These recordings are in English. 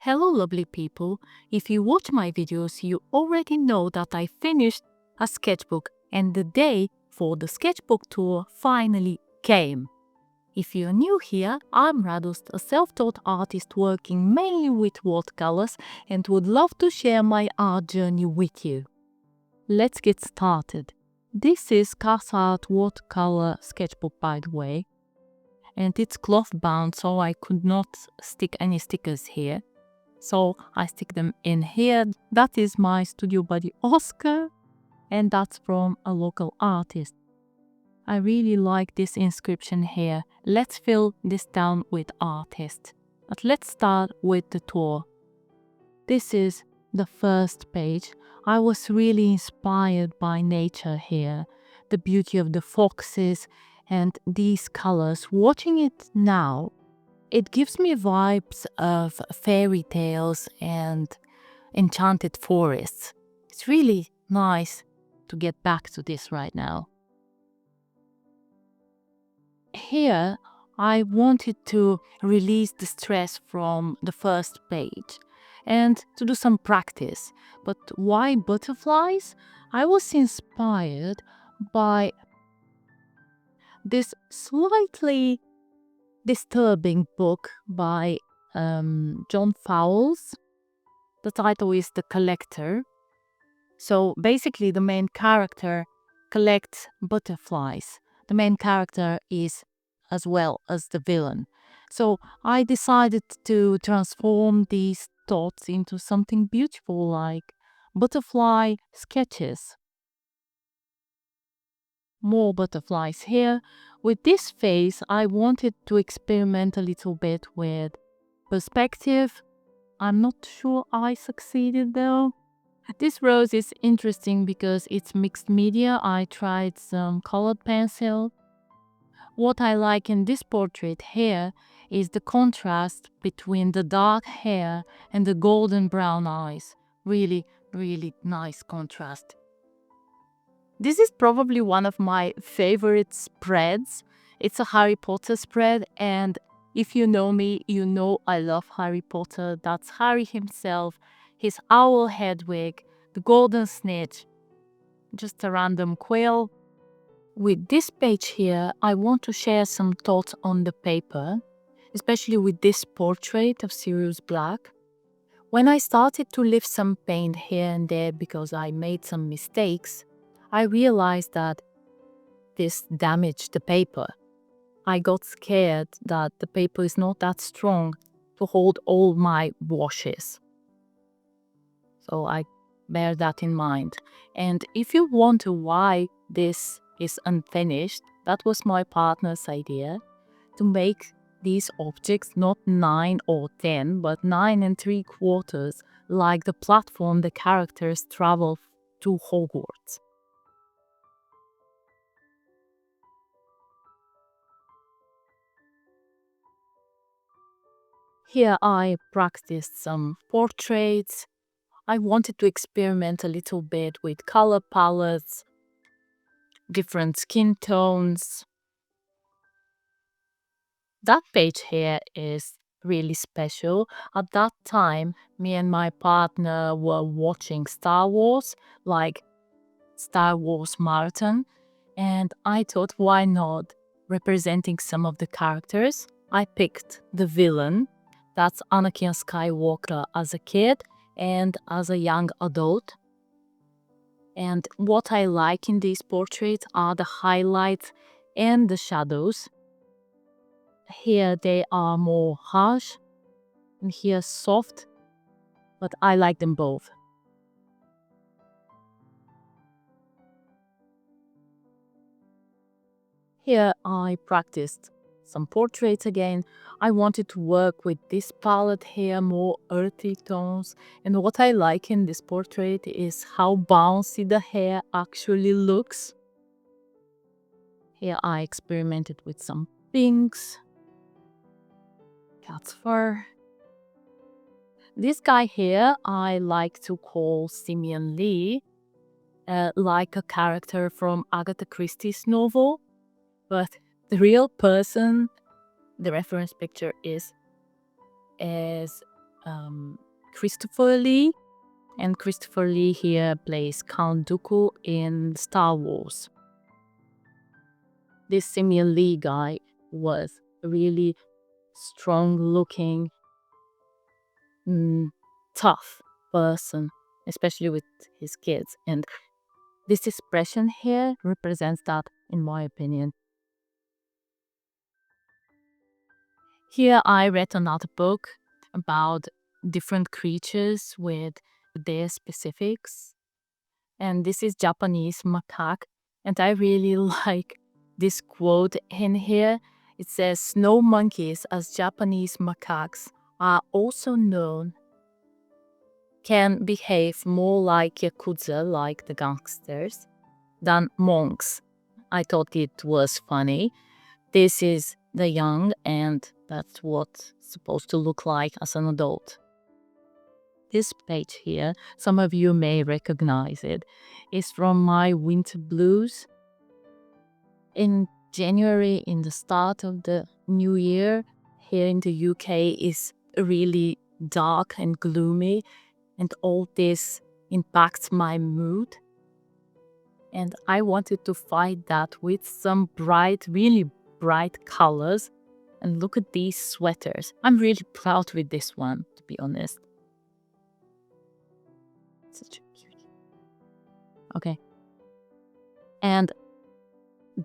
Hello lovely people, if you watch my videos you already know that I finished a sketchbook and the day for the sketchbook tour finally came. If you're new here, I'm Radost, a self-taught artist working mainly with watercolors and would love to share my art journey with you. Let's get started. This is Art Watercolor Sketchbook by the way, and it's cloth bound so I could not stick any stickers here. So I stick them in here. That is my studio buddy Oscar, and that's from a local artist. I really like this inscription here. Let's fill this down with artist. But let's start with the tour. This is the first page. I was really inspired by nature here. The beauty of the foxes and these colors. Watching it now, it gives me vibes of fairy tales and enchanted forests. It's really nice to get back to this right now. Here, I wanted to release the stress from the first page and to do some practice. But why butterflies? I was inspired by this slightly disturbing book by John Fowles. The title is The Collector. So basically the main character collects butterflies. The main character is as well as the villain. So I decided to transform these thoughts into something beautiful like butterfly sketches. More butterflies here. With this face, I wanted to experiment a little bit with perspective. I'm not sure I succeeded though. This rose is interesting because it's mixed media. I tried some colored pencil. What I like in this portrait here is the contrast between the dark hair and the golden brown eyes. Really, really nice contrast. This is probably one of my favorite spreads. It's a Harry Potter spread, and if you know me, you know I love Harry Potter. That's Harry himself, his owl Hedwig, the golden snitch, just a random quill. With this page here, I want to share some thoughts on the paper, especially with this portrait of Sirius Black. When I started to lift some paint here and there because I made some mistakes, I realized that this damaged the paper. I got scared that the paper is not that strong to hold all my washes. So I bear that in mind. And if you wonder why this is unfinished, that was my partner's idea, to make these objects not 9 or 10, but 9 3/4, like the platform the characters travel to Hogwarts. Here I practiced some portraits. I wanted to experiment a little bit with color palettes, different skin tones. That page here is really special. At that time, me and my partner were watching Star Wars, like Star Wars Marathon, and I thought, why not representing some of the characters? I picked the villain. That's Anakin Skywalker as a kid and as a young adult. And what I like in these portraits are the highlights and the shadows. Here they are more harsh and here soft, but I like them both. Here I practiced some portraits again. I wanted to work with this palette here, more earthy tones. And what I like in this portrait is how bouncy the hair actually looks. Here I experimented with some pinks, cat's fur. This guy here I like to call Simeon Lee, like a character from Agatha Christie's novel. But the real person, the reference picture is Christopher Lee. And Christopher Lee here plays Count Dooku in Star Wars. This Simeon Lee guy was a really strong-looking, tough person, especially with his kids. And this expression here represents that, in my opinion. Here I read another book about different creatures with their specifics. And this is Japanese macaque. And I really like this quote in here. It says, "Snow monkeys, as Japanese macaques are also known, can behave more like yakuza, like the gangsters, than monks." I thought it was funny. This is the young, and that's what's supposed to look like as an adult. This page here, some of you may recognize it, is from my Winter Blues. In January, in the start of the new year, here in the UK is really dark and gloomy, and all this impacts my mood. And I wanted to fight that with some bright, really bright colors. And look at these sweaters. I'm really proud with this one, to be honest. Such a cute. Okay. And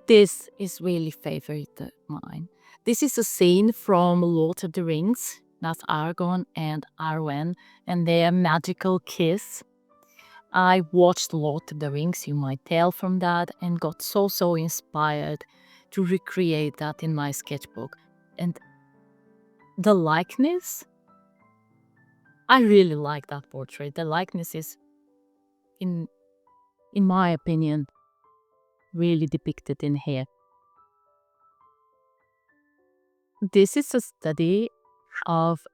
this is really favorite of mine. This is a scene from Lord of the Rings. That's Aragorn and Arwen and their magical kiss. I watched Lord of the Rings, you might tell from that, and got so inspired to recreate that in my sketchbook. And the likeness, I really like that portrait. The likeness is, in my opinion, really depicted in here. This is a study of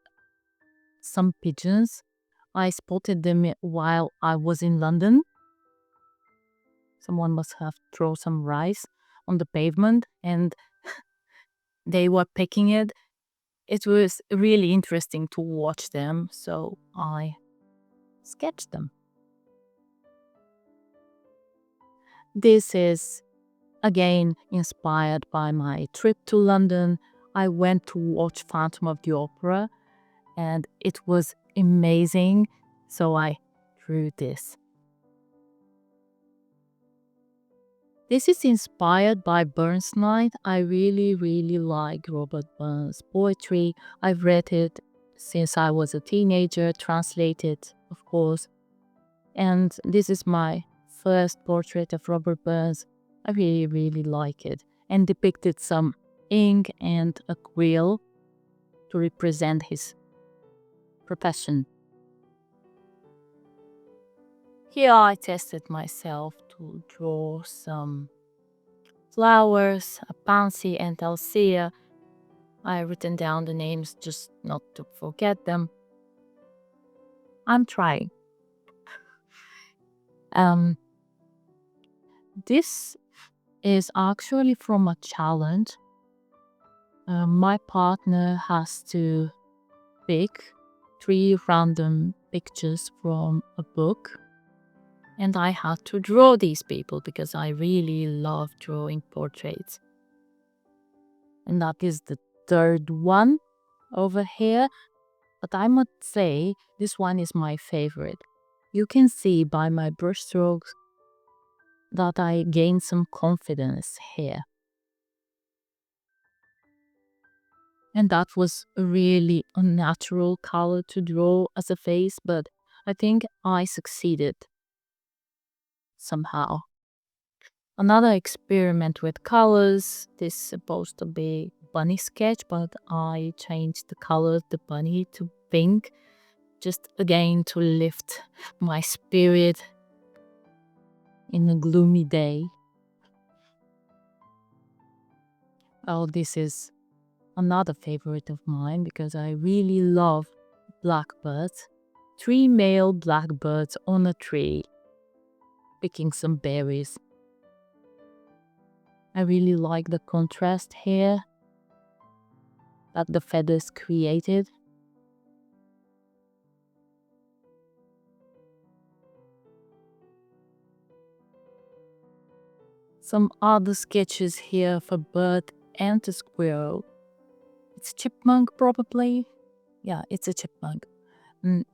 some pigeons. I spotted them while I was in London. Someone must have thrown some rice on the pavement and they were picking it. It was really interesting to watch them, so I sketched them. This is again inspired by my trip to London. I went to watch Phantom of the Opera and it was amazing, so I drew this. This is inspired by Burns Night. I really like Robert Burns' poetry. I've read it since I was a teenager, translated, of course. And this is my first portrait of Robert Burns. I really like it. And depicted some ink and a quill to represent his profession. Here I tested myself to draw some flowers, a pansy and Alcea. I've written down the names just not to forget them. I'm trying. This is actually from a challenge. My partner has to pick 3 random pictures from a book. And I had to draw these people because I really love drawing portraits. And that is the third one over here. But I must say, this one is my favorite. You can see by my brushstrokes that I gained some confidence here. And that was a really unnatural color to draw as a face, but I think I succeeded somehow. Another experiment with colors. This is supposed to be bunny sketch, but I changed the color of the bunny to pink, just again to lift my spirit in a gloomy day. Oh, this is another favorite of mine because I really love blackbirds. 3 male blackbirds on a tree, picking some berries. I really like the contrast here that the feathers created. Some other sketches here of a bird and a squirrel. It's a chipmunk probably. Yeah, it's a chipmunk.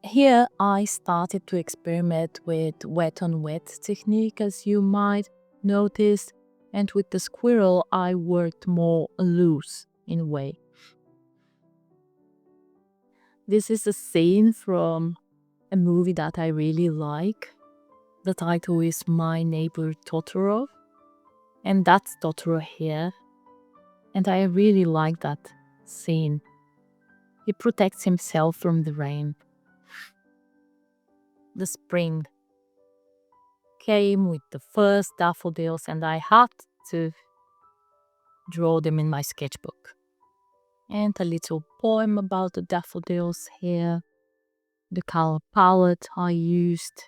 Here I started to experiment with wet on wet technique, as you might notice, and with the squirrel I worked more loose in a way. This is a scene from a movie that I really like. The title is My Neighbor Totoro, and that's Totoro here, and I really like that scene. He protects himself from the rain. The spring came with the first daffodils, and I had to draw them in my sketchbook. And a little poem about the daffodils here. The color palette I used.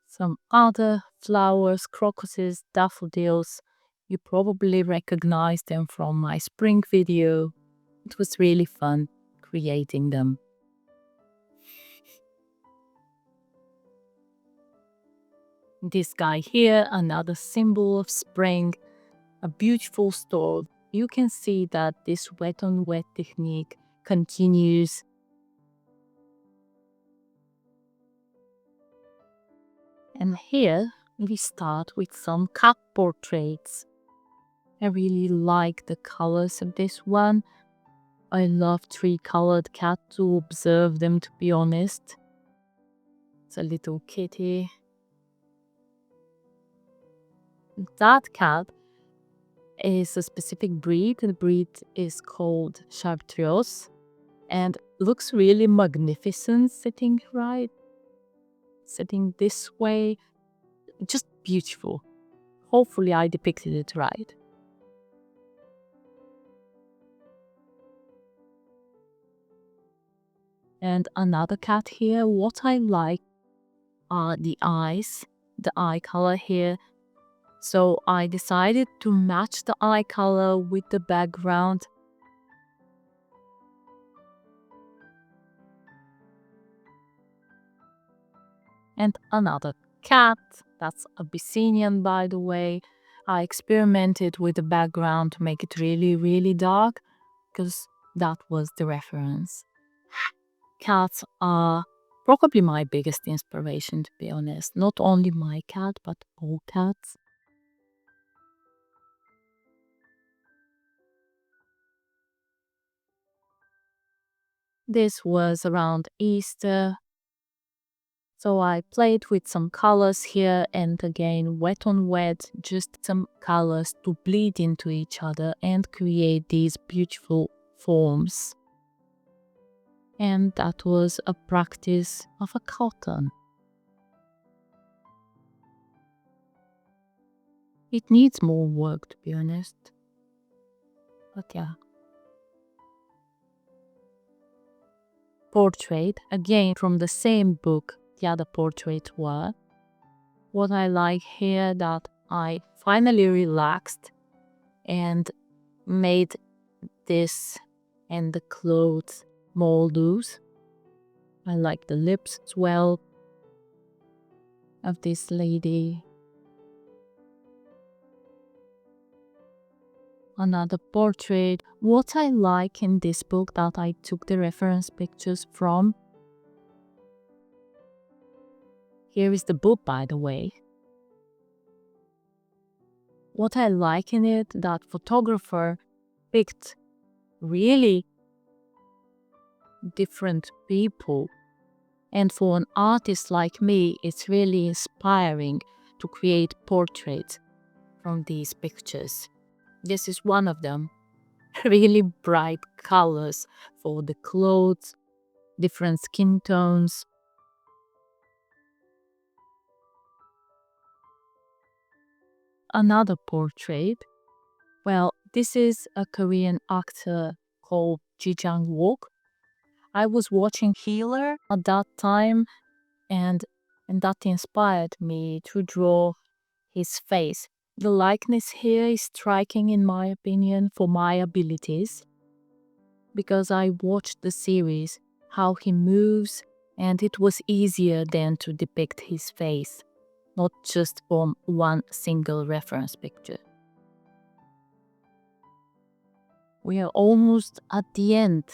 Some other flowers, crocuses, daffodils. You probably recognize them from my spring video. It was really fun creating them. This guy here, another symbol of spring, a beautiful storm. You can see that this wet on wet technique continues. And here we start with some cat portraits. I really like the colors of this one. I love three-colored cat to observe them, to be honest. It's a little kitty. That cat is a specific breed. The breed is called Chartreuse and looks really magnificent sitting this way. Just beautiful. Hopefully I depicted it right. And another cat here. What I like are the eyes, the eye color here. So I decided to match the eye color with the background. And another cat, that's Abyssinian by the way. I experimented with the background to make it really, really dark because that was the reference. Cats are probably my biggest inspiration, to be honest. Not only my cat, but all cats. This was around Easter. So I played with some colors here and again wet on wet, just some colors to bleed into each other and create these beautiful forms. And that was a practice of a cotton. It needs more work, to be honest. But yeah. Portrait, again from the same book the other portraits were. What I like here that I finally relaxed and made this and the clothes more loose. I like the lips as well of this lady. Another portrait. What I like in this book that I took the reference pictures from. Here is the book, by the way. What I like in it, that photographer picked really different people. And for an artist like me, it's really inspiring to create portraits from these pictures. This is one of them. Really bright colors for the clothes, different skin tones. Another portrait. Well, this is a Korean actor called Ji Jang-wook. I was watching Healer at that time, and that inspired me to draw his face. The likeness here is striking in my opinion for my abilities, because I watched the series, how he moves and it was easier then to depict his face, not just from one single reference picture. We are almost at the end.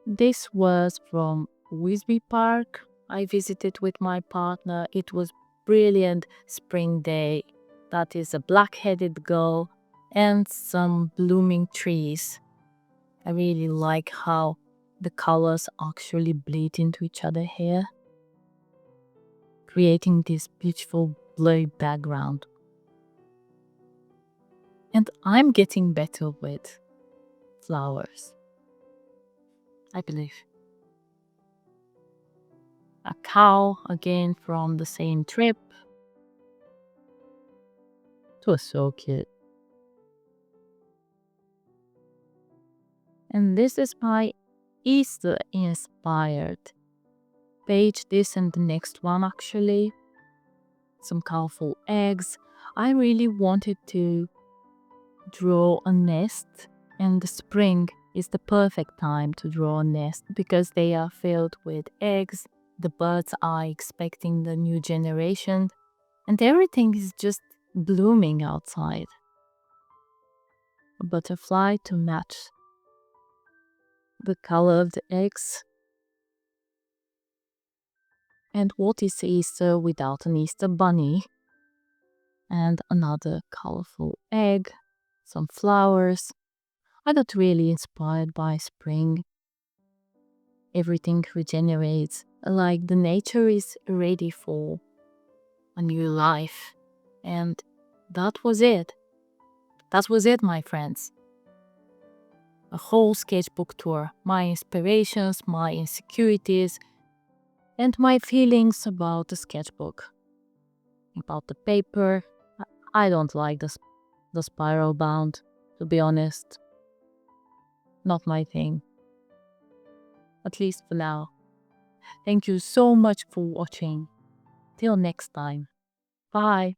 This was from Wisby Park. I visited with my partner. It was brilliant spring day. That is a black-headed gull and some blooming trees. I really like how the colors actually bleed into each other here, creating this beautiful blurry background. And I'm getting better with flowers, I believe. A cow, again from the same trip. It was so cute. And this is my Easter inspired page, this and the next one actually. Some colorful eggs. I really wanted to draw a nest, and the spring is the perfect time to draw a nest because they are filled with eggs. The birds are expecting the new generation, and everything is just blooming outside. A butterfly to match the color of the eggs. And what is Easter without an Easter bunny? And another colorful egg, some flowers. I got really inspired by spring. Everything regenerates, like the nature is ready for a new life. And that was it. That was it, my friends. A whole sketchbook tour. My inspirations, my insecurities, and my feelings about the sketchbook. About the paper. I don't like the spiral bound, to be honest. Not my thing. At least for now. Thank you so much for watching. Till next time. Bye.